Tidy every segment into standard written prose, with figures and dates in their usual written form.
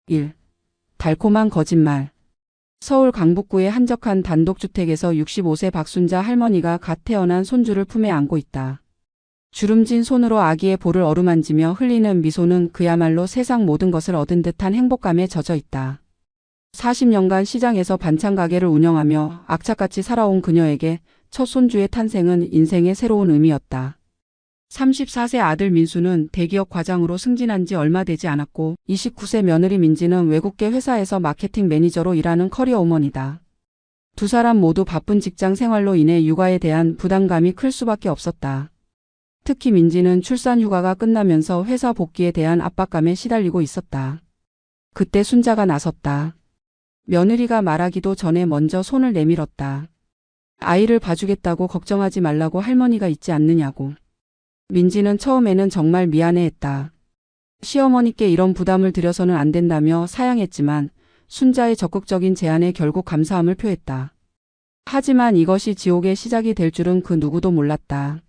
1. 달콤한 거짓말. 서울 강북구의 한적한 단독주택에서 65세 박순자 할머니가 갓 태어난 손주를 품에 안고 있다. 주름진 손으로 아기의 볼을 어루만지며 흘리는 미소는 그야말로 세상 모든 것을 얻은 듯한 행복감에 젖어 있다. 40년간 시장에서 반찬 가게를 운영하며 악착같이 살아온 그녀에게 첫 손주의 탄생은 인생의 새로운 의미였다. 34세 아들 민수는 대기업 과장으로 승진한 지 얼마 되지 않았고 29세 며느리 민지는 외국계 회사에서 마케팅 매니저로 일하는 커리어 우먼이다. 두 사람 모두 바쁜 직장 생활로 인해 육아에 대한 부담감이 클 수밖에 없었다. 특히 민지는 출산 휴가가 끝나면서 회사 복귀에 대한 압박감에 시달리고 있었다. 그때 순자가 나섰다. 며느리가 말하기도 전에 먼저 손을 내밀었다. 아이를 봐주겠다고 걱정하지 말라고 할머니가 있지 않느냐고. 민지는 처음에는 정말 미안해했다. 시어머니께 이런 부담을 드려서는 안 된다며 사양했지만 순자의 적극적인 제안에 결국 감사함을 표했다. 하지만 이것이 지옥의 시작이 될 줄은 그 누구도 몰랐다.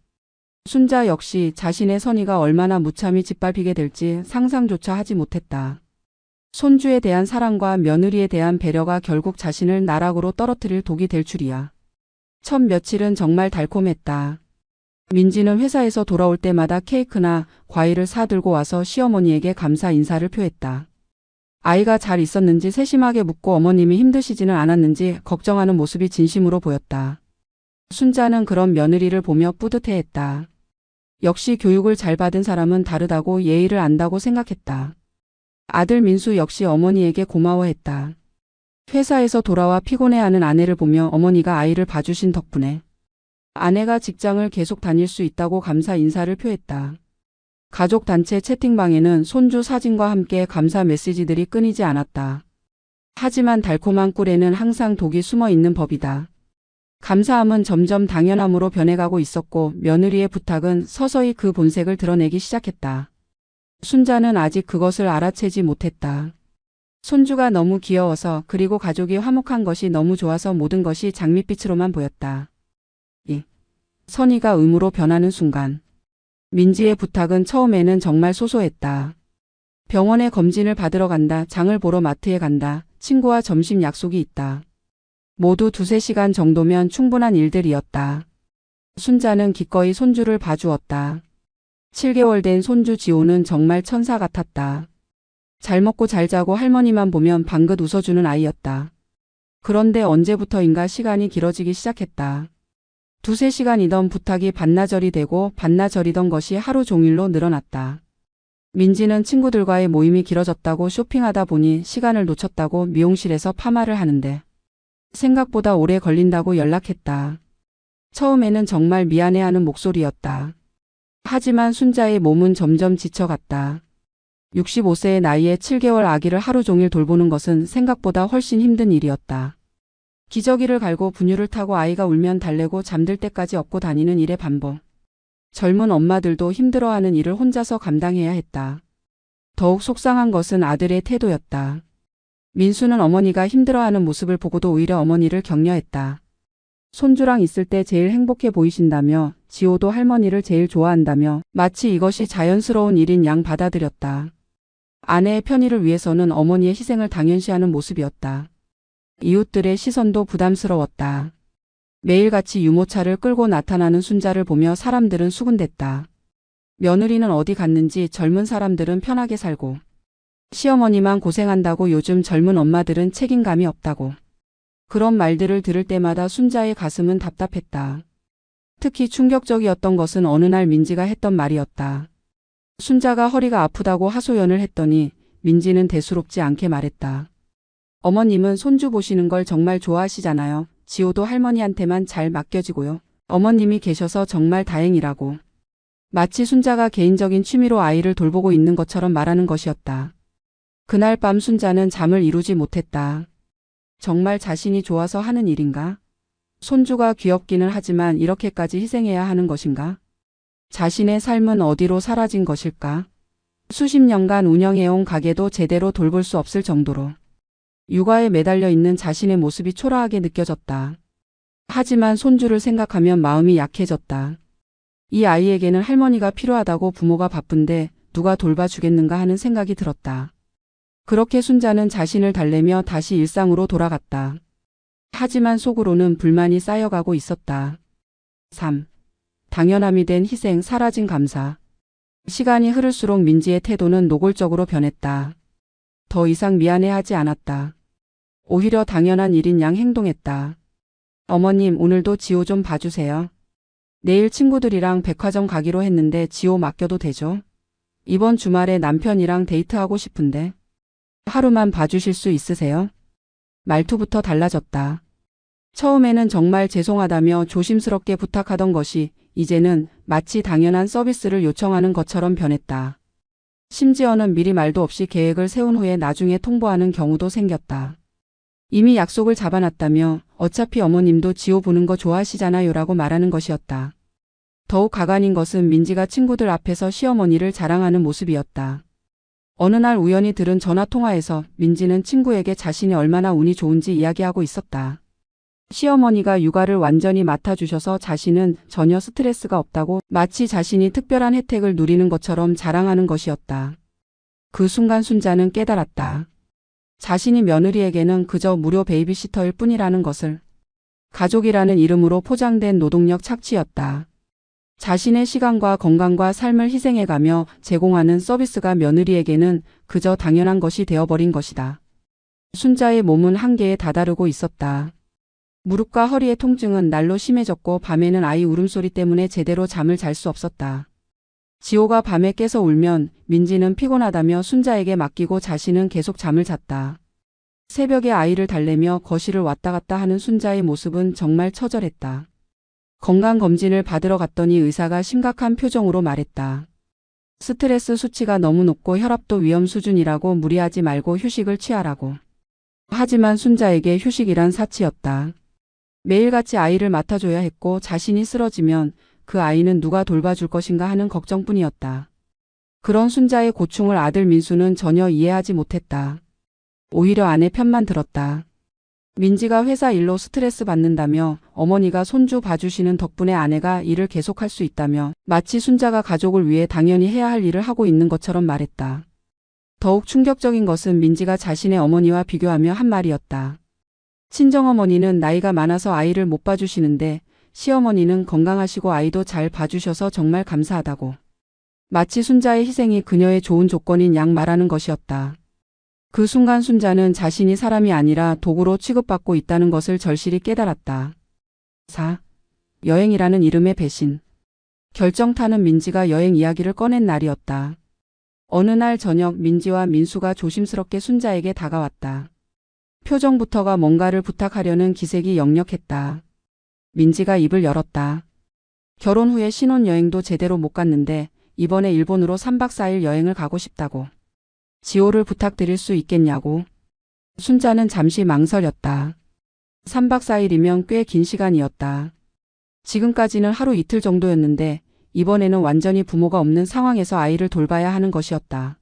순자 역시 자신의 선의가 얼마나 무참히 짓밟히게 될지 상상조차 하지 못했다. 손주에 대한 사랑과 며느리에 대한 배려가 결국 자신을 나락으로 떨어뜨릴 독이 될 줄이야. 첫 며칠은 정말 달콤했다. 민지는 회사에서 돌아올 때마다 케이크나 과일을 사들고 와서 시어머니에게 감사 인사를 표했다. 아이가 잘 있었는지 세심하게 묻고 어머님이 힘드시지는 않았는지 걱정하는 모습이 진심으로 보였다. 순자는 그런 며느리를 보며 뿌듯해했다. 역시 교육을 잘 받은 사람은 다르다고 예의를 안다고 생각했다. 아들 민수 역시 어머니에게 고마워했다. 회사에서 돌아와 피곤해하는 아내를 보며 어머니가 아이를 봐주신 덕분에 아내가 직장을 계속 다닐 수 있다고 감사 인사를 표했다. 가족단체 채팅방에는 손주 사진과 함께 감사 메시지들이 끊이지 않았다. 하지만 달콤한 꿀에는 항상 독이 숨어 있는 법이다. 감사함은 점점 당연함으로 변해가고 있었고 며느리의 부탁은 서서히 그 본색을 드러내기 시작했다. 순자는 아직 그것을 알아채지 못했다. 손주가 너무 귀여워서 그리고 가족이 화목한 것이 너무 좋아서 모든 것이 장밋빛으로만 보였다. 선의가 의무로 변하는 순간. 민지의 부탁은 처음에는 정말 소소했다. 병원에 검진을 받으러 간다, 장을 보러 마트에 간다, 친구와 점심 약속이 있다. 모두 2~3시간 정도면 충분한 일들이었다. 순자는 기꺼이 손주를 봐주었다. 7개월 된 손주 지호는 정말 천사 같았다. 잘 먹고 잘 자고 할머니만 보면 방긋 웃어주는 아이였다. 그런데 언제부터인가 시간이 길어지기 시작했다. 2~3시간이던 부탁이 반나절이 되고 반나절이던 것이 하루 종일로 늘어났다. 민지는 친구들과의 모임이 길어졌다고 쇼핑하다 보니 시간을 놓쳤다고 미용실에서 파마를 하는데 생각보다 오래 걸린다고 연락했다. 처음에는 정말 미안해하는 목소리였다. 하지만 순자의 몸은 점점 지쳐갔다. 65세의 나이에 7개월 아기를 하루 종일 돌보는 것은 생각보다 훨씬 힘든 일이었다. 기저귀를 갈고 분유를 타고 아이가 울면 달래고 잠들 때까지 업고 다니는 일의 반복. 젊은 엄마들도 힘들어하는 일을 혼자서 감당해야 했다. 더욱 속상한 것은 아들의 태도였다. 민수는 어머니가 힘들어하는 모습을 보고도 오히려 어머니를 격려했다. 손주랑 있을 때 제일 행복해 보이신다며 지호도 할머니를 제일 좋아한다며 마치 이것이 자연스러운 일인 양 받아들였다. 아내의 편의를 위해서는 어머니의 희생을 당연시하는 모습이었다. 이웃들의 시선도 부담스러웠다. 매일같이 유모차를 끌고 나타나는 순자를 보며 사람들은 수군댔다. 며느리는 어디 갔는지 젊은 사람들은 편하게 살고 시어머니만 고생한다고 요즘 젊은 엄마들은 책임감이 없다고. 그런 말들을 들을 때마다 순자의 가슴은 답답했다. 특히 충격적이었던 것은 어느 날 민지가 했던 말이었다. 순자가 허리가 아프다고 하소연을 했더니 민지는 대수롭지 않게 말했다. 어머님은 손주 보시는 걸 정말 좋아하시잖아요. 지호도 할머니한테만 잘 맡겨지고요. 어머님이 계셔서 정말 다행이라고. 마치 순자가 개인적인 취미로 아이를 돌보고 있는 것처럼 말하는 것이었다. 그날 밤 순자는 잠을 이루지 못했다. 정말 자신이 좋아서 하는 일인가? 손주가 귀엽기는 하지만 이렇게까지 희생해야 하는 것인가? 자신의 삶은 어디로 사라진 것일까? 수십 년간 운영해온 가게도 제대로 돌볼 수 없을 정도로. 육아에 매달려 있는 자신의 모습이 초라하게 느껴졌다. 하지만 손주를 생각하면 마음이 약해졌다. 이 아이에게는 할머니가 필요하다고 부모가 바쁜데 누가 돌봐주겠는가 하는 생각이 들었다. 그렇게 순자는 자신을 달래며 다시 일상으로 돌아갔다. 하지만 속으로는 불만이 쌓여가고 있었다. 3. 당연함이 된 희생, 사라진 감사. 시간이 흐를수록 민지의 태도는 노골적으로 변했다. 더 이상 미안해하지 않았다. 오히려 당연한 일인 양 행동했다. 어머님, 오늘도 지호 좀 봐주세요. 내일 친구들이랑 백화점 가기로 했는데 지호 맡겨도 되죠? 이번 주말에 남편이랑 데이트하고 싶은데 하루만 봐주실 수 있으세요? 말투부터 달라졌다. 처음에는 정말 죄송하다며 조심스럽게 부탁하던 것이 이제는 마치 당연한 서비스를 요청하는 것처럼 변했다. 심지어는 미리 말도 없이 계획을 세운 후에 나중에 통보하는 경우도 생겼다. 이미 약속을 잡아놨다며 어차피 어머님도 지호 보는 거 좋아하시잖아요 라고 말하는 것이었다. 더욱 가관인 것은 민지가 친구들 앞에서 시어머니를 자랑하는 모습이었다. 어느 날 우연히 들은 전화통화에서 민지는 친구에게 자신이 얼마나 운이 좋은지 이야기하고 있었다. 시어머니가 육아를 완전히 맡아주셔서 자신은 전혀 스트레스가 없다고 마치 자신이 특별한 혜택을 누리는 것처럼 자랑하는 것이었다. 그 순간 순자는 깨달았다. 자신이 며느리에게는 그저 무료 베이비시터일 뿐이라는 것을. 가족이라는 이름으로 포장된 노동력 착취였다. 자신의 시간과 건강과 삶을 희생해가며 제공하는 서비스가 며느리에게는 그저 당연한 것이 되어버린 것이다. 순자의 몸은 한계에 다다르고 있었다. 무릎과 허리의 통증은 날로 심해졌고 밤에는 아이 울음소리 때문에 제대로 잠을 잘 수 없었다. 지호가 밤에 깨서 울면 민지는 피곤하다며 순자에게 맡기고 자신은 계속 잠을 잤다. 새벽에 아이를 달래며 거실을 왔다 갔다 하는 순자의 모습은 정말 처절했다. 건강검진을 받으러 갔더니 의사가 심각한 표정으로 말했다. 스트레스 수치가 너무 높고 혈압도 위험 수준이라고 무리하지 말고 휴식을 취하라고. 하지만 순자에게 휴식이란 사치였다. 매일같이 아이를 맡아줘야 했고 자신이 쓰러지면 그 아이는 누가 돌봐줄 것인가 하는 걱정뿐이었다. 그런 순자의 고충을 아들 민수는 전혀 이해하지 못했다. 오히려 아내 편만 들었다. 민지가 회사 일로 스트레스 받는다며 어머니가 손주 봐주시는 덕분에 아내가 일을 계속할 수 있다며 마치 순자가 가족을 위해 당연히 해야 할 일을 하고 있는 것처럼 말했다. 더욱 충격적인 것은 민지가 자신의 어머니와 비교하며 한 말이었다. 친정어머니는 나이가 많아서 아이를 못 봐주시는데 시어머니는 건강하시고 아이도 잘 봐주셔서 정말 감사하다고. 마치 순자의 희생이 그녀의 좋은 조건인 양 말하는 것이었다. 그 순간 순자는 자신이 사람이 아니라 도구로 취급받고 있다는 것을 절실히 깨달았다. 4. 여행이라는 이름의 배신. 결정타는 민지가 여행 이야기를 꺼낸 날이었다. 어느 날 저녁 민지와 민수가 조심스럽게 순자에게 다가왔다. 표정부터가 뭔가를 부탁하려는 기색이 역력했다. 민지가 입을 열었다. 결혼 후에 신혼여행도 제대로 못 갔는데 이번에 일본으로 3박 4일 여행을 가고 싶다고. 지호를 부탁드릴 수 있겠냐고. 순자는 잠시 망설였다. 3박 4일이면 꽤 긴 시간이었다. 지금까지는 하루 이틀 정도였는데 이번에는 완전히 부모가 없는 상황에서 아이를 돌봐야 하는 것이었다.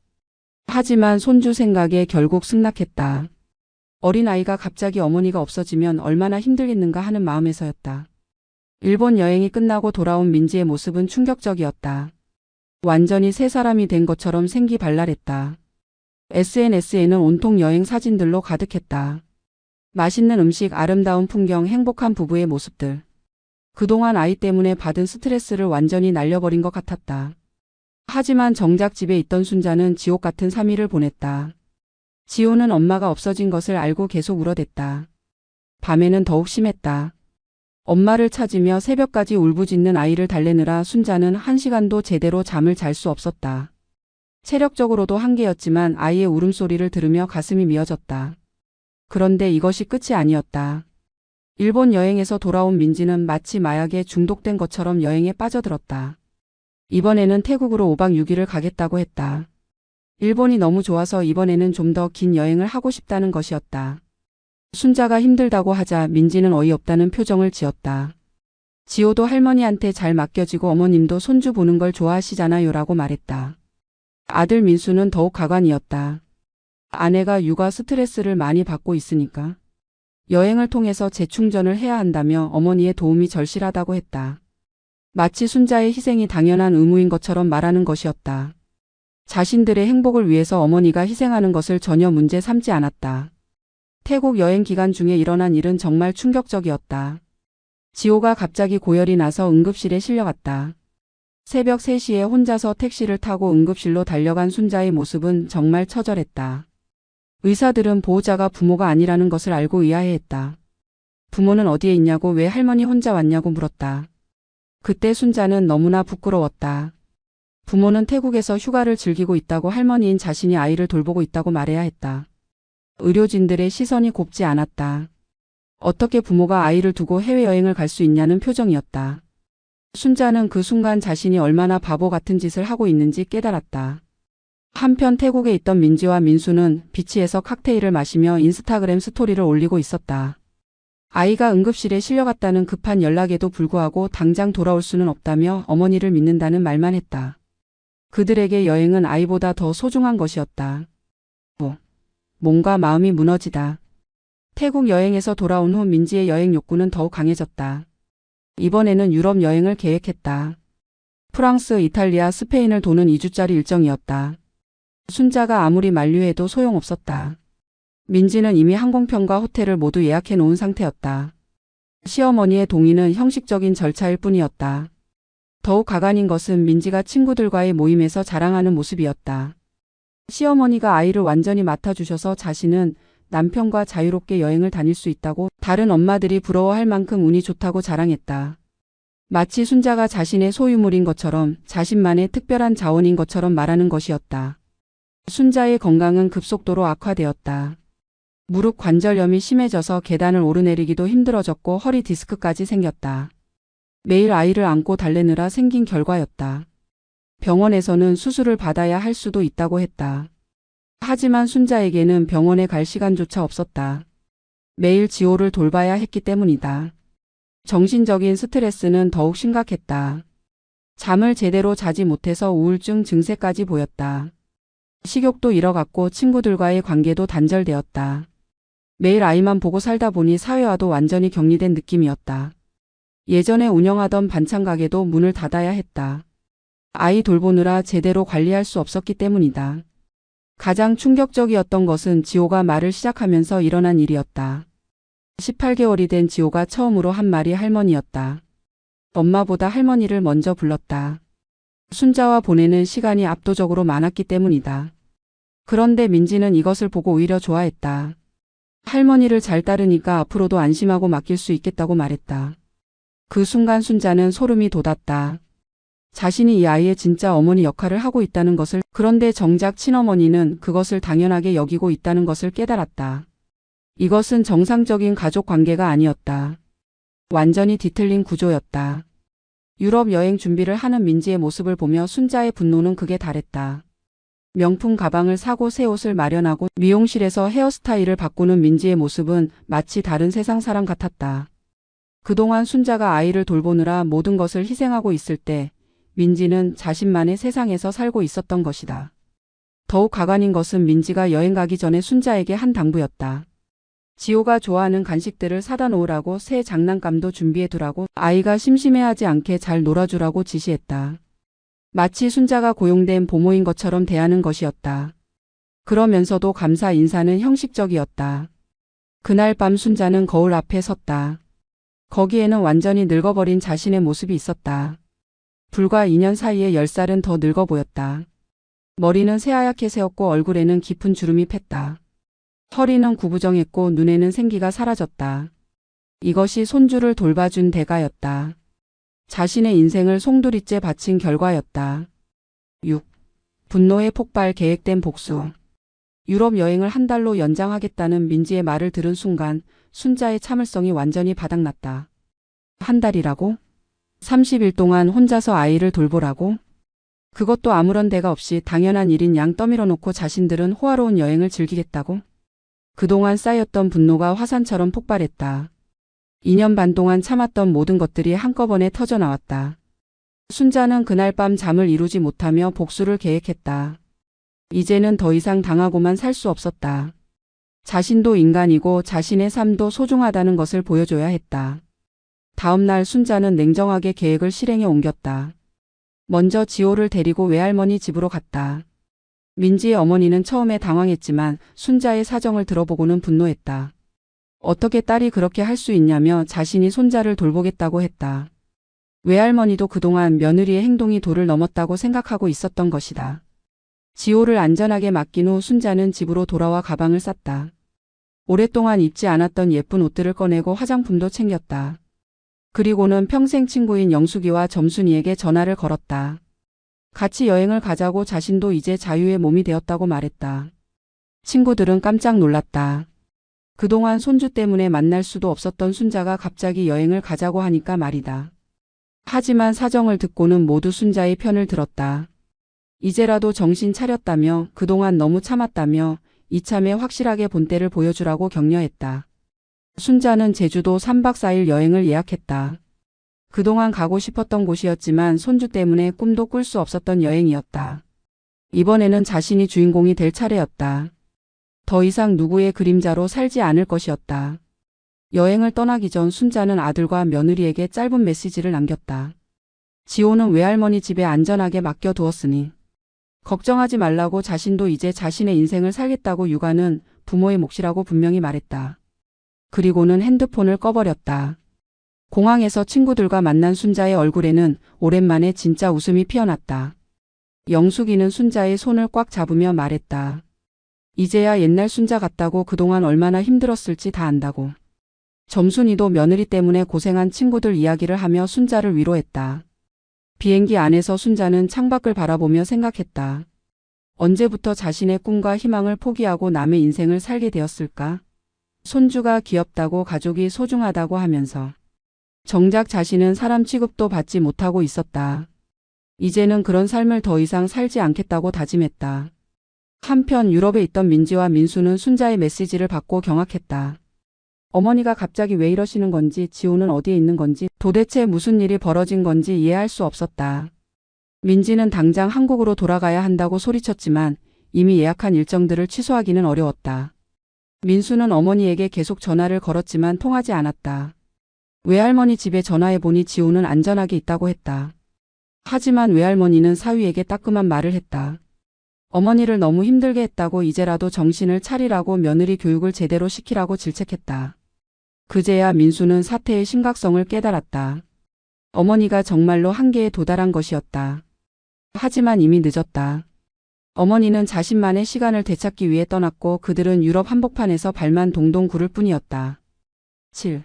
하지만 손주 생각에 결국 승낙했다. 어린아이가 갑자기 어머니가 없어지면 얼마나 힘들겠는가 하는 마음에서였다. 일본 여행이 끝나고 돌아온 민지의 모습은 충격적이었다. 완전히 새 사람이 된 것처럼 생기발랄했다. SNS에는 온통 여행 사진들로 가득했다. 맛있는 음식, 아름다운 풍경, 행복한 부부의 모습들. 그동안 아이 때문에 받은 스트레스를 완전히 날려버린 것 같았다. 하지만 정작 집에 있던 순자는 지옥 같은 3일을 보냈다. 지호는 엄마가 없어진 것을 알고 계속 울어댔다. 밤에는 더욱 심했다. 엄마를 찾으며 새벽까지 울부짖는 아이를 달래느라 순자는 1시간도 제대로 잠을 잘 수 없었다. 체력적으로도 한계였지만 아이의 울음소리를 들으며 가슴이 미어졌다. 그런데 이것이 끝이 아니었다. 일본 여행에서 돌아온 민지는 마치 마약에 중독된 것처럼 여행에 빠져들었다. 이번에는 태국으로 5박 6일을 가겠다고 했다. 일본이 너무 좋아서 이번에는 좀 더 긴 여행을 하고 싶다는 것이었다. 순자가 힘들다고 하자 민지는 어이없다는 표정을 지었다. 지호도 할머니한테 잘 맡겨지고 어머님도 손주 보는 걸 좋아하시잖아요 라고 말했다. 아들 민수는 더욱 가관이었다. 아내가 육아 스트레스를 많이 받고 있으니까 여행을 통해서 재충전을 해야 한다며 어머니의 도움이 절실하다고 했다. 마치 순자의 희생이 당연한 의무인 것처럼 말하는 것이었다. 자신들의 행복을 위해서 어머니가 희생하는 것을 전혀 문제 삼지 않았다. 태국 여행 기간 중에 일어난 일은 정말 충격적이었다. 지호가 갑자기 고열이 나서 응급실에 실려갔다. 새벽 3시에 혼자서 택시를 타고 응급실로 달려간 순자의 모습은 정말 처절했다. 의사들은 보호자가 부모가 아니라는 것을 알고 의아해했다. 부모는 어디에 있냐고 왜 할머니 혼자 왔냐고 물었다. 그때 순자는 너무나 부끄러웠다. 부모는 태국에서 휴가를 즐기고 있다고 할머니인 자신이 아이를 돌보고 있다고 말해야 했다. 의료진들의 시선이 곱지 않았다. 어떻게 부모가 아이를 두고 해외여행을 갈 수 있냐는 표정이었다. 순자는 그 순간 자신이 얼마나 바보 같은 짓을 하고 있는지 깨달았다. 한편 태국에 있던 민지와 민수는 비치에서 칵테일을 마시며 인스타그램 스토리를 올리고 있었다. 아이가 응급실에 실려갔다는 급한 연락에도 불구하고 당장 돌아올 수는 없다며 어머니를 믿는다는 말만 했다. 그들에게 여행은 아이보다 더 소중한 것이었다. 몸과 마음이 무너지다. 태국 여행에서 돌아온 후 민지의 여행 욕구는 더욱 강해졌다. 이번에는 유럽 여행을 계획했다. 프랑스, 이탈리아, 스페인을 도는 2주짜리 일정이었다. 순자가 아무리 만류해도 소용없었다. 민지는 이미 항공편과 호텔을 모두 예약해 놓은 상태였다. 시어머니의 동의는 형식적인 절차일 뿐이었다. 더욱 가관인 것은 민지가 친구들과의 모임에서 자랑하는 모습이었다. 시어머니가 아이를 완전히 맡아주셔서 자신은 남편과 자유롭게 여행을 다닐 수 있다고 다른 엄마들이 부러워할 만큼 운이 좋다고 자랑했다. 마치 순자가 자신의 소유물인 것처럼 자신만의 특별한 자원인 것처럼 말하는 것이었다. 순자의 건강은 급속도로 악화되었다. 무릎 관절염이 심해져서 계단을 오르내리기도 힘들어졌고 허리 디스크까지 생겼다. 매일 아이를 안고 달래느라 생긴 결과였다. 병원에서는 수술을 받아야 할 수도 있다고 했다. 하지만 순자에게는 병원에 갈 시간조차 없었다. 매일 지호를 돌봐야 했기 때문이다. 정신적인 스트레스는 더욱 심각했다. 잠을 제대로 자지 못해서 우울증 증세까지 보였다. 식욕도 잃어갔고 친구들과의 관계도 단절되었다. 매일 아이만 보고 살다 보니 사회와도 완전히 격리된 느낌이었다. 예전에 운영하던 반찬 가게도 문을 닫아야 했다. 아이 돌보느라 제대로 관리할 수 없었기 때문이다. 가장 충격적이었던 것은 지호가 말을 시작하면서 일어난 일이었다. 18개월이 된 지호가 처음으로 한 말이 할머니였다. 엄마보다 할머니를 먼저 불렀다. 순자와 보내는 시간이 압도적으로 많았기 때문이다. 그런데 민지는 이것을 보고 오히려 좋아했다. 할머니를 잘 따르니까 앞으로도 안심하고 맡길 수 있겠다고 말했다. 그 순간 순자는 소름이 돋았다. 자신이 이 아이의 진짜 어머니 역할을 하고 있다는 것을, 그런데 정작 친어머니는 그것을 당연하게 여기고 있다는 것을 깨달았다. 이것은 정상적인 가족 관계가 아니었다. 완전히 뒤틀린 구조였다. 유럽 여행 준비를 하는 민지의 모습을 보며 순자의 분노는 극에 달했다. 명품 가방을 사고 새 옷을 마련하고 미용실에서 헤어스타일을 바꾸는 민지의 모습은 마치 다른 세상 사람 같았다. 그동안 순자가 아이를 돌보느라 모든 것을 희생하고 있을 때 민지는 자신만의 세상에서 살고 있었던 것이다. 더욱 가관인 것은 민지가 여행 가기 전에 순자에게 한 당부였다. 지호가 좋아하는 간식들을 사다 놓으라고, 새 장난감도 준비해 두라고, 아이가 심심해하지 않게 잘 놀아주라고 지시했다. 마치 순자가 고용된 보모인 것처럼 대하는 것이었다. 그러면서도 감사 인사는 형식적이었다. 그날 밤 순자는 거울 앞에 섰다. 거기에는 완전히 늙어버린 자신의 모습이 있었다. 불과 2년 사이에 10살은 더 늙어 보였다. 머리는 새하얗게 새었고 얼굴에는 깊은 주름이 팼다. 허리는 구부정했고 눈에는 생기가 사라졌다. 이것이 손주를 돌봐준 대가였다. 자신의 인생을 송두리째 바친 결과였다. 6. 분노의 폭발, 계획된 복수. 유럽 여행을 한 달로 연장하겠다는 민지의 말을 들은 순간 순자의 참을성이 완전히 바닥났다. 한 달이라고? 30일 동안 혼자서 아이를 돌보라고? 그것도 아무런 대가 없이 당연한 일인 양 떠밀어 놓고 자신들은 호화로운 여행을 즐기겠다고? 그동안 쌓였던 분노가 화산처럼 폭발했다. 2년 반 동안 참았던 모든 것들이 한꺼번에 터져 나왔다. 순자는 그날 밤 잠을 이루지 못하며 복수를 계획했다. 이제는 더 이상 당하고만 살 수 없었다. 자신도 인간이고 자신의 삶도 소중하다는 것을 보여줘야 했다. 다음 날 순자는 냉정하게 계획을 실행에 옮겼다. 먼저 지호를 데리고 외할머니 집으로 갔다. 민지의 어머니는 처음에 당황했지만 순자의 사정을 들어보고는 분노했다. 어떻게 딸이 그렇게 할 수 있냐며 자신이 손자를 돌보겠다고 했다. 외할머니도 그동안 며느리의 행동이 도를 넘었다고 생각하고 있었던 것이다. 지호를 안전하게 맡긴 후 순자는 집으로 돌아와 가방을 쌌다. 오랫동안 입지 않았던 예쁜 옷들을 꺼내고 화장품도 챙겼다. 그리고는 평생 친구인 영숙이와 점순이에게 전화를 걸었다. 같이 여행을 가자고 자신도 이제 자유의 몸이 되었다고 말했다. 친구들은 깜짝 놀랐다. 그동안 손주 때문에 만날 수도 없었던 순자가 갑자기 여행을 가자고 하니까 말이다. 하지만 사정을 듣고는 모두 순자의 편을 들었다. 이제라도 정신 차렸다며 그동안 너무 참았다며 이참에 확실하게 본때를 보여주라고 격려했다. 순자는 제주도 3박 4일 여행을 예약했다. 그동안 가고 싶었던 곳이었지만 손주 때문에 꿈도 꿀 수 없었던 여행이었다. 이번에는 자신이 주인공이 될 차례였다. 더 이상 누구의 그림자로 살지 않을 것이었다. 여행을 떠나기 전 순자는 아들과 며느리에게 짧은 메시지를 남겼다. 지호는 외할머니 집에 안전하게 맡겨두었으니 걱정하지 말라고 자신도 이제 자신의 인생을 살겠다고 육아는 부모의 몫이라고 분명히 말했다. 그리고는 핸드폰을 꺼버렸다. 공항에서 친구들과 만난 순자의 얼굴에는 오랜만에 진짜 웃음이 피어났다. 영숙이는 순자의 손을 꽉 잡으며 말했다. 이제야 옛날 순자 같다고 그동안 얼마나 힘들었을지 다 안다고. 점순이도 며느리 때문에 고생한 친구들 이야기를 하며 순자를 위로했다. 비행기 안에서 순자는 창밖을 바라보며 생각했다. 언제부터 자신의 꿈과 희망을 포기하고 남의 인생을 살게 되었을까? 손주가 귀엽다고 가족이 소중하다고 하면서 정작 자신은 사람 취급도 받지 못하고 있었다. 이제는 그런 삶을 더 이상 살지 않겠다고 다짐했다. 한편 유럽에 있던 민지와 민수는 순자의 메시지를 받고 경악했다. 어머니가 갑자기 왜 이러시는 건지, 지호는 어디에 있는 건지, 도대체 무슨 일이 벌어진 건지 이해할 수 없었다. 민지는 당장 한국으로 돌아가야 한다고 소리쳤지만 이미 예약한 일정들을 취소하기는 어려웠다. 민수는 어머니에게 계속 전화를 걸었지만 통하지 않았다. 외할머니 집에 전화해보니 지호는 안전하게 있다고 했다. 하지만 외할머니는 사위에게 따끔한 말을 했다. 어머니를 너무 힘들게 했다고 이제라도 정신을 차리라고 며느리 교육을 제대로 시키라고 질책했다. 그제야 민수는 사태의 심각성을 깨달았다. 어머니가 정말로 한계에 도달한 것이었다. 하지만 이미 늦었다. 어머니는 자신만의 시간을 되찾기 위해 떠났고 그들은 유럽 한복판에서 발만 동동 구를 뿐이었다. 7.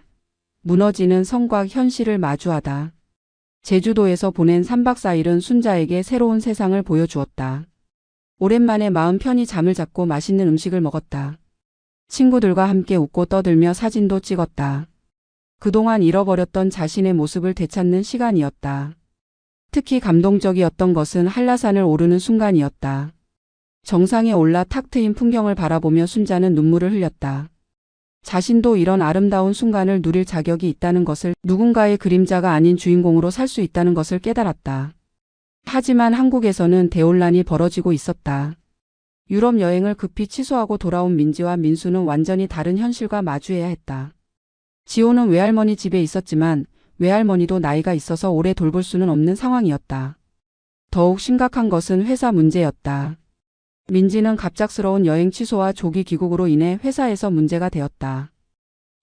무너지는 성과 현실을 마주하다. 제주도에서 보낸 3박 4일은 순자에게 새로운 세상을 보여주었다. 오랜만에 마음 편히 잠을 잡고 맛있는 음식을 먹었다. 친구들과 함께 웃고 떠들며 사진도 찍었다. 그동안 잃어버렸던 자신의 모습을 되찾는 시간이었다. 특히 감동적이었던 것은 한라산을 오르는 순간이었다. 정상에 올라 탁 트인 풍경을 바라보며 순자는 눈물을 흘렸다. 자신도 이런 아름다운 순간을 누릴 자격이 있다는 것을, 누군가의 그림자가 아닌 주인공으로 살 수 있다는 것을 깨달았다. 하지만 한국에서는 대혼란이 벌어지고 있었다. 유럽 여행을 급히 취소하고 돌아온 민지와 민수는 완전히 다른 현실과 마주해야 했다. 지호는 외할머니 집에 있었지만 외할머니도 나이가 있어서 오래 돌볼 수는 없는 상황이었다. 더욱 심각한 것은 회사 문제였다. 민지는 갑작스러운 여행 취소와 조기 귀국으로 인해 회사에서 문제가 되었다.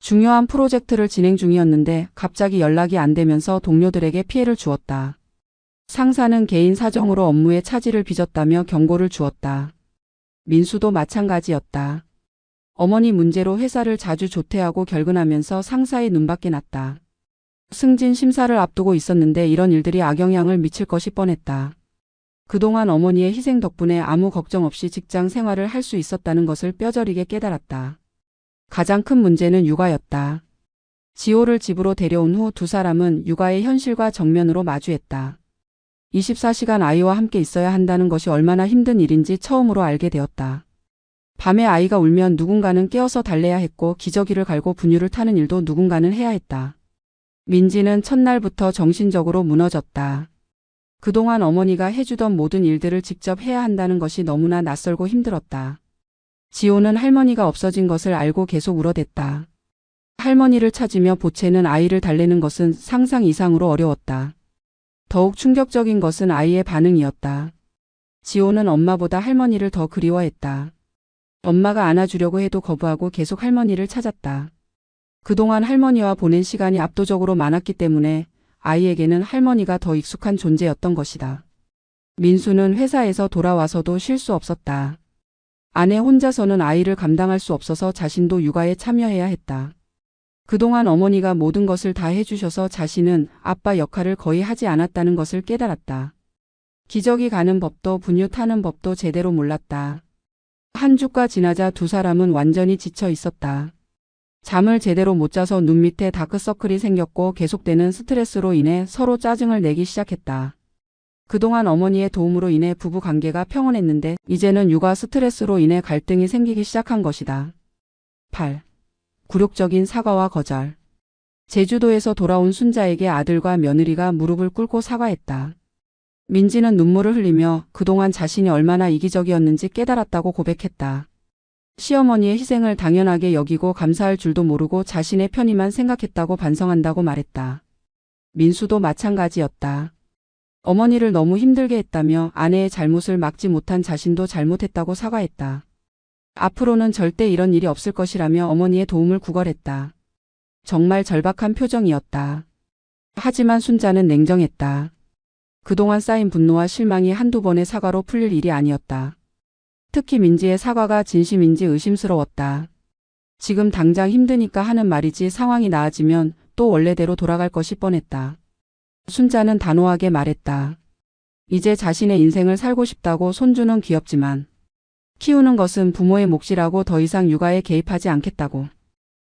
중요한 프로젝트를 진행 중이었는데 갑자기 연락이 안 되면서 동료들에게 피해를 주었다. 상사는 개인 사정으로 업무에 차질을 빚었다며 경고를 주었다. 민수도 마찬가지였다. 어머니 문제로 회사를 자주 조퇴하고 결근하면서 상사의 눈밖에 났다. 승진 심사를 앞두고 있었는데 이런 일들이 악영향을 미칠 것이 뻔했다. 그동안 어머니의 희생 덕분에 아무 걱정 없이 직장 생활을 할 수 있었다는 것을 뼈저리게 깨달았다. 가장 큰 문제는 육아였다. 지호를 집으로 데려온 후 두 사람은 육아의 현실과 정면으로 마주했다. 24시간 아이와 함께 있어야 한다는 것이 얼마나 힘든 일인지 처음으로 알게 되었다. 밤에 아이가 울면 누군가는 깨어서 달래야 했고 기저귀를 갈고 분유를 타는 일도 누군가는 해야 했다. 민지는 첫날부터 정신적으로 무너졌다. 그동안 어머니가 해주던 모든 일들을 직접 해야 한다는 것이 너무나 낯설고 힘들었다. 지호는 할머니가 없어진 것을 알고 계속 울어댔다. 할머니를 찾으며 보채는 아이를 달래는 것은 상상 이상으로 어려웠다. 더욱 충격적인 것은 아이의 반응이었다. 지호는 엄마보다 할머니를 더 그리워했다. 엄마가 안아주려고 해도 거부하고 계속 할머니를 찾았다. 그동안 할머니와 보낸 시간이 압도적으로 많았기 때문에 아이에게는 할머니가 더 익숙한 존재였던 것이다. 민수는 회사에서 돌아와서도 쉴 수 없었다. 아내 혼자서는 아이를 감당할 수 없어서 자신도 육아에 참여해야 했다. 그동안 어머니가 모든 것을 다 해주셔서 자신은 아빠 역할을 거의 하지 않았다는 것을 깨달았다. 기저귀 가는 법도 분유 타는 법도 제대로 몰랐다. 한 주가 지나자 두 사람은 완전히 지쳐 있었다. 잠을 제대로 못 자서 눈 밑에 다크서클이 생겼고 계속되는 스트레스로 인해 서로 짜증을 내기 시작했다. 그동안 어머니의 도움으로 인해 부부 관계가 평온했는데 이제는 육아 스트레스로 인해 갈등이 생기기 시작한 것이다. 8. 굴욕적인 사과와 거절. 제주도에서 돌아온 순자에게 아들과 며느리가 무릎을 꿇고 사과했다. 민지는 눈물을 흘리며 그동안 자신이 얼마나 이기적이었는지 깨달았다고 고백했다. 시어머니의 희생을 당연하게 여기고 감사할 줄도 모르고 자신의 편의만 생각했다고 반성한다고 말했다. 민수도 마찬가지였다. 어머니를 너무 힘들게 했다며 아내의 잘못을 막지 못한 자신도 잘못했다고 사과했다. 앞으로는 절대 이런 일이 없을 것이라며 어머니의 도움을 구걸했다. 정말 절박한 표정이었다. 하지만 순자는 냉정했다. 그동안 쌓인 분노와 실망이 한두 번의 사과로 풀릴 일이 아니었다. 특히 민지의 사과가 진심인지 의심스러웠다. 지금 당장 힘드니까 하는 말이지 상황이 나아지면 또 원래대로 돌아갈 것이 뻔했다. 순자는 단호하게 말했다. 이제 자신의 인생을 살고 싶다고. 손주는 귀엽지만 키우는 것은 부모의 몫이라고. 더 이상 육아에 개입하지 않겠다고.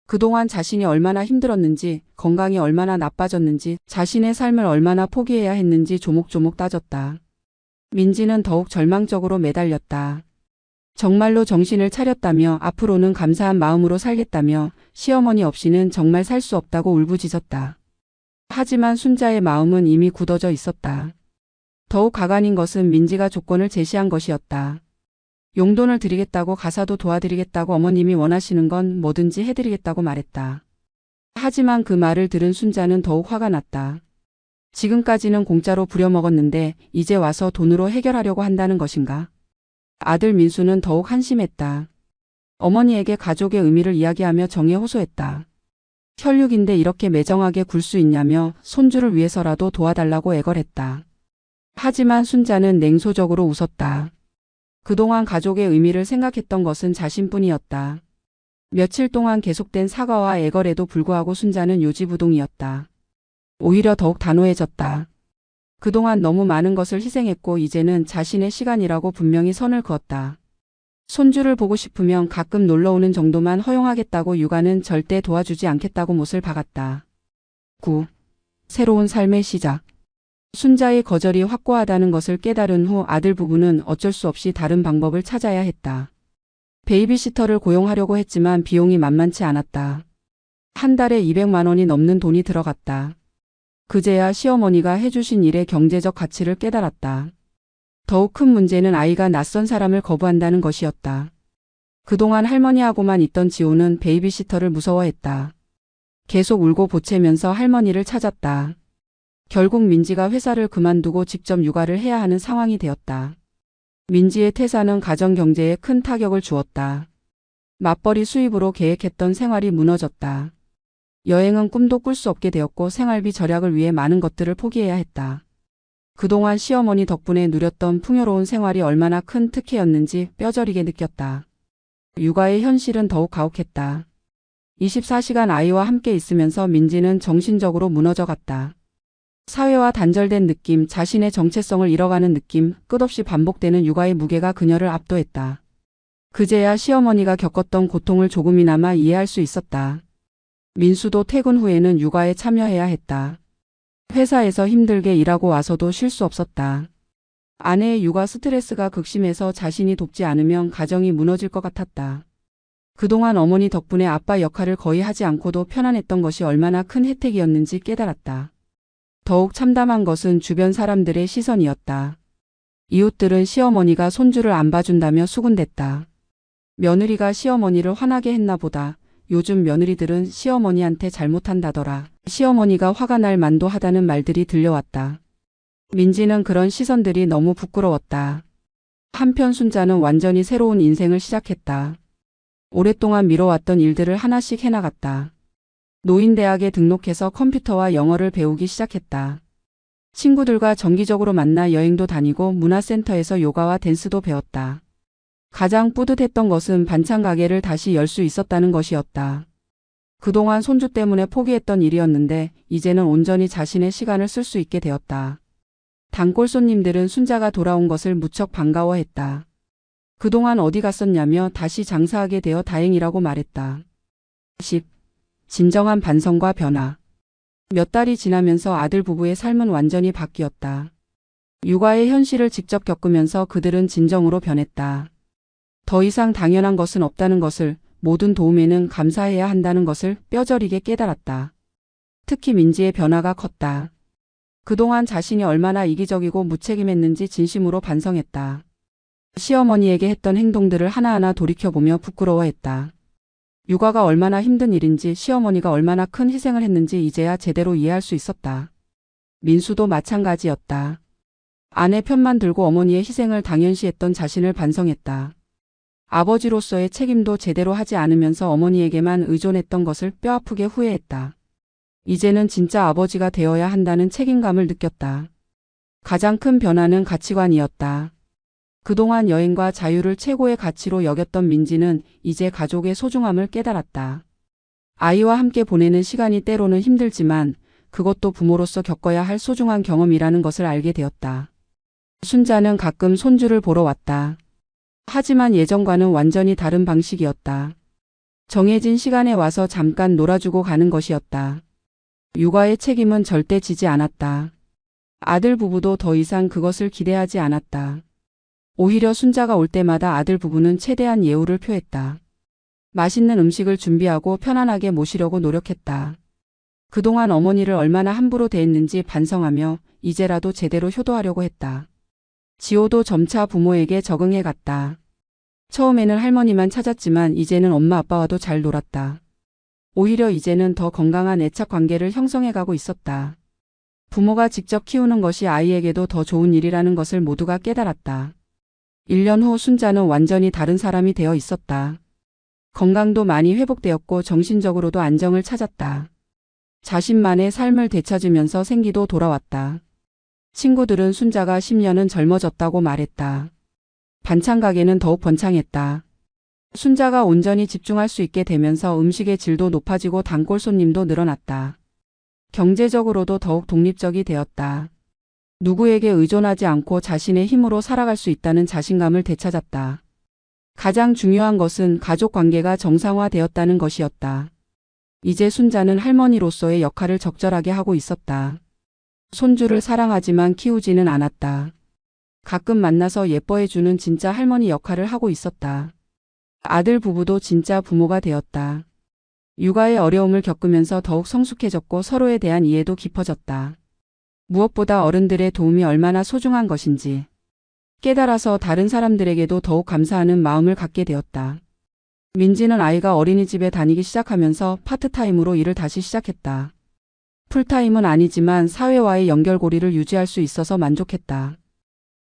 그동안 자신이 얼마나 힘들었는지, 건강이 얼마나 나빠졌는지, 자신의 삶을 얼마나 포기해야 했는지 조목조목 따졌다. 민지는 더욱 절망적으로 매달렸다. 정말로 정신을 차렸다며 앞으로는 감사한 마음으로 살겠다며 시어머니 없이는 정말 살 수 없다고 울부짖었다. 하지만 순자의 마음은 이미 굳어져 있었다. 더욱 가관인 것은 민지가 조건을 제시한 것이었다. 용돈을 드리겠다고, 가사도 도와드리겠다고, 어머님이 원하시는 건 뭐든지 해드리겠다고 말했다. 하지만 그 말을 들은 순자는 더욱 화가 났다. 지금까지는 공짜로 부려먹었는데 이제 와서 돈으로 해결하려고 한다는 것인가? 아들 민수는 더욱 한심했다. 어머니에게 가족의 의미를 이야기하며 정에 호소했다. 혈육인데 이렇게 매정하게 굴 수 있냐며 손주를 위해서라도 도와달라고 애걸했다. 하지만 순자는 냉소적으로 웃었다. 그동안 가족의 의미를 생각했던 것은 자신뿐이었다. 며칠 동안 계속된 사과와 애걸에도 불구하고 순자는 요지부동이었다. 오히려 더욱 단호해졌다. 그동안 너무 많은 것을 희생했고 이제는 자신의 시간이라고 분명히 선을 그었다. 손주를 보고 싶으면 가끔 놀러오는 정도만 허용하겠다고. 육아는 절대 도와주지 않겠다고 못을 박았다. 9. 새로운 삶의 시작. 순자의 거절이 확고하다는 것을 깨달은 후 아들 부부는 어쩔 수 없이 다른 방법을 찾아야 했다. 베이비시터를 고용하려고 했지만 비용이 만만치 않았다. 한 달에 200만 원이 넘는 돈이 들어갔다. 그제야 시어머니가 해주신 일의 경제적 가치를 깨달았다. 더욱 큰 문제는 아이가 낯선 사람을 거부한다는 것이었다. 그동안 할머니하고만 있던 지호는 베이비시터를 무서워했다. 계속 울고 보채면서 할머니를 찾았다. 결국 민지가 회사를 그만두고 직접 육아를 해야 하는 상황이 되었다. 민지의 퇴사는 가정 경제에 큰 타격을 주었다. 맞벌이 수입으로 계획했던 생활이 무너졌다. 여행은 꿈도 꿀 수 없게 되었고 생활비 절약을 위해 많은 것들을 포기해야 했다. 그동안 시어머니 덕분에 누렸던 풍요로운 생활이 얼마나 큰 특혜였는지 뼈저리게 느꼈다. 육아의 현실은 더욱 가혹했다. 24시간 아이와 함께 있으면서 민지는 정신적으로 무너져 갔다. 사회와 단절된 느낌, 자신의 정체성을 잃어가는 느낌, 끝없이 반복되는 육아의 무게가 그녀를 압도했다. 그제야 시어머니가 겪었던 고통을 조금이나마 이해할 수 있었다. 민수도 퇴근 후에는 육아에 참여해야 했다. 회사에서 힘들게 일하고 와서도 쉴 수 없었다. 아내의 육아 스트레스가 극심해서 자신이 돕지 않으면 가정이 무너질 것 같았다. 그동안 어머니 덕분에 아빠 역할을 거의 하지 않고도 편안했던 것이 얼마나 큰 혜택이었는지 깨달았다. 더욱 참담한 것은 주변 사람들의 시선이었다. 이웃들은 시어머니가 손주를 안 봐준다며 수군댔다. 며느리가 시어머니를 화나게 했나 보다. 요즘 며느리들은 시어머니한테 잘못한다더라. 시어머니가 화가 날 만도 하다는 말들이 들려왔다. 민지는 그런 시선들이 너무 부끄러웠다. 한편 순자는 완전히 새로운 인생을 시작했다. 오랫동안 미뤄왔던 일들을 하나씩 해나갔다. 노인대학에 등록해서 컴퓨터와 영어를 배우기 시작했다. 친구들과 정기적으로 만나 여행도 다니고 문화센터에서 요가와 댄스도 배웠다. 가장 뿌듯했던 것은 반찬 가게를 다시 열 수 있었다는 것이었다. 그동안 손주 때문에 포기했던 일이었는데 이제는 온전히 자신의 시간을 쓸 수 있게 되었다. 단골 손님들은 순자가 돌아온 것을 무척 반가워했다. 그동안 어디 갔었냐며 다시 장사하게 되어 다행이라고 말했다. 10. 진정한 반성과 변화. 몇 달이 지나면서 아들 부부의 삶은 완전히 바뀌었다. 육아의 현실을 직접 겪으면서 그들은 진정으로 변했다. 더 이상 당연한 것은 없다는 것을, 모든 도움에는 감사해야 한다는 것을 뼈저리게 깨달았다. 특히 민지의 변화가 컸다. 그동안 자신이 얼마나 이기적이고 무책임했는지 진심으로 반성했다. 시어머니에게 했던 행동들을 하나하나 돌이켜보며 부끄러워했다. 육아가 얼마나 힘든 일인지, 시어머니가 얼마나 큰 희생을 했는지 이제야 제대로 이해할 수 있었다. 민수도 마찬가지였다. 아내 편만 들고 어머니의 희생을 당연시했던 자신을 반성했다. 아버지로서의 책임도 제대로 하지 않으면서 어머니에게만 의존했던 것을 뼈아프게 후회했다. 이제는 진짜 아버지가 되어야 한다는 책임감을 느꼈다. 가장 큰 변화는 가치관이었다. 그동안 여행과 자유를 최고의 가치로 여겼던 민지는 이제 가족의 소중함을 깨달았다. 아이와 함께 보내는 시간이 때로는 힘들지만 그것도 부모로서 겪어야 할 소중한 경험이라는 것을 알게 되었다. 순자는 가끔 손주를 보러 왔다. 하지만 예전과는 완전히 다른 방식이었다. 정해진 시간에 와서 잠깐 놀아주고 가는 것이었다. 육아의 책임은 절대 지지 않았다. 아들 부부도 더 이상 그것을 기대하지 않았다. 오히려 순자가 올 때마다 아들 부부는 최대한 예우를 표했다. 맛있는 음식을 준비하고 편안하게 모시려고 노력했다. 그동안 어머니를 얼마나 함부로 대했는지 반성하며 이제라도 제대로 효도하려고 했다. 지호도 점차 부모에게 적응해 갔다. 처음에는 할머니만 찾았지만 이제는 엄마 아빠와도 잘 놀았다. 오히려 이제는 더 건강한 애착 관계를 형성해 가고 있었다. 부모가 직접 키우는 것이 아이에게도 더 좋은 일이라는 것을 모두가 깨달았다. 1년 후 순자는 완전히 다른 사람이 되어 있었다. 건강도 많이 회복되었고 정신적으로도 안정을 찾았다. 자신만의 삶을 되찾으면서 생기도 돌아왔다. 친구들은 순자가 10년은 젊어졌다고 말했다. 반찬 가게는 더욱 번창했다. 순자가 온전히 집중할 수 있게 되면서 음식의 질도 높아지고 단골 손님도 늘어났다. 경제적으로도 더욱 독립적이 되었다. 누구에게 의존하지 않고 자신의 힘으로 살아갈 수 있다는 자신감을 되찾았다. 가장 중요한 것은 가족 관계가 정상화되었다는 것이었다. 이제 순자는 할머니로서의 역할을 적절하게 하고 있었다. 손주를 사랑하지만 키우지는 않았다. 가끔 만나서 예뻐해주는 진짜 할머니 역할을 하고 있었다. 아들 부부도 진짜 부모가 되었다. 육아의 어려움을 겪으면서 더욱 성숙해졌고 서로에 대한 이해도 깊어졌다. 무엇보다 어른들의 도움이 얼마나 소중한 것인지 깨달아서 다른 사람들에게도 더욱 감사하는 마음을 갖게 되었다. 민지는 아이가 어린이집에 다니기 시작하면서 파트타임으로 일을 다시 시작했다. 풀타임은 아니지만 사회와의 연결고리를 유지할 수 있어서 만족했다.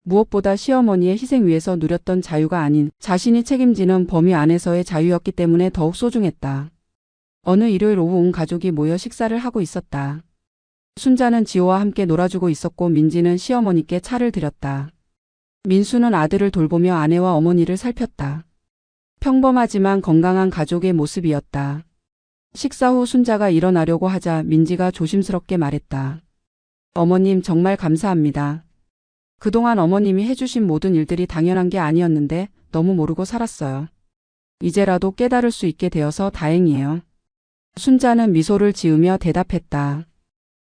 무엇보다 시어머니의 희생 위에서 누렸던 자유가 아닌 자신이 책임지는 범위 안에서의 자유였기 때문에 더욱 소중했다. 어느 일요일 오후 온 가족이 모여 식사를 하고 있었다. 순자는 지호와 함께 놀아주고 있었고 민지는 시어머니께 차를 드렸다. 민수는 아들을 돌보며 아내와 어머니를 살폈다. 평범하지만 건강한 가족의 모습이었다. 식사 후 순자가 일어나려고 하자 민지가 조심스럽게 말했다. 어머님 정말 감사합니다. 그동안 어머님이 해주신 모든 일들이 당연한 게 아니었는데 너무 모르고 살았어요. 이제라도 깨달을 수 있게 되어서 다행이에요. 순자는 미소를 지으며 대답했다.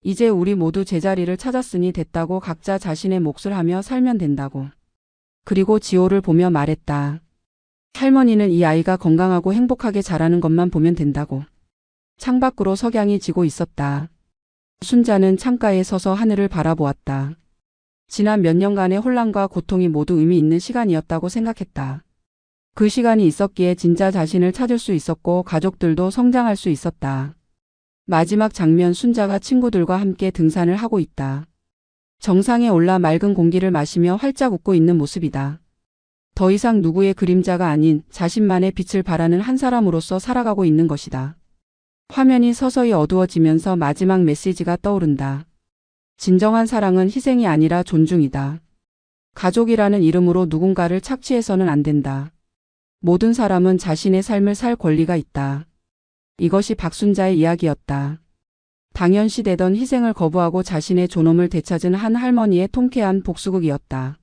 이제 우리 모두 제자리를 찾았으니 됐다고 각자 자신의 몫을 하며 살면 된다고. 그리고 지호를 보며 말했다. 할머니는 이 아이가 건강하고 행복하게 자라는 것만 보면 된다고. 창밖으로 석양이 지고 있었다. 순자는 창가에 서서 하늘을 바라보았다. 지난 몇 년간의 혼란과 고통이 모두 의미 있는 시간이었다고 생각했다. 그 시간이 있었기에 진짜 자신을 찾을 수 있었고 가족들도 성장할 수 있었다. 마지막 장면 순자가 친구들과 함께 등산을 하고 있다. 정상에 올라 맑은 공기를 마시며 활짝 웃고 있는 모습이다. 더 이상 누구의 그림자가 아닌 자신만의 빛을 발하는 한 사람으로서 살아가고 있는 것이다. 화면이 서서히 어두워지면서 마지막 메시지가 떠오른다. 진정한 사랑은 희생이 아니라 존중이다. 가족이라는 이름으로 누군가를 착취해서는 안 된다. 모든 사람은 자신의 삶을 살 권리가 있다. 이것이 박순자의 이야기였다. 당연시되던 희생을 거부하고 자신의 존엄을 되찾은 한 할머니의 통쾌한 복수극이었다.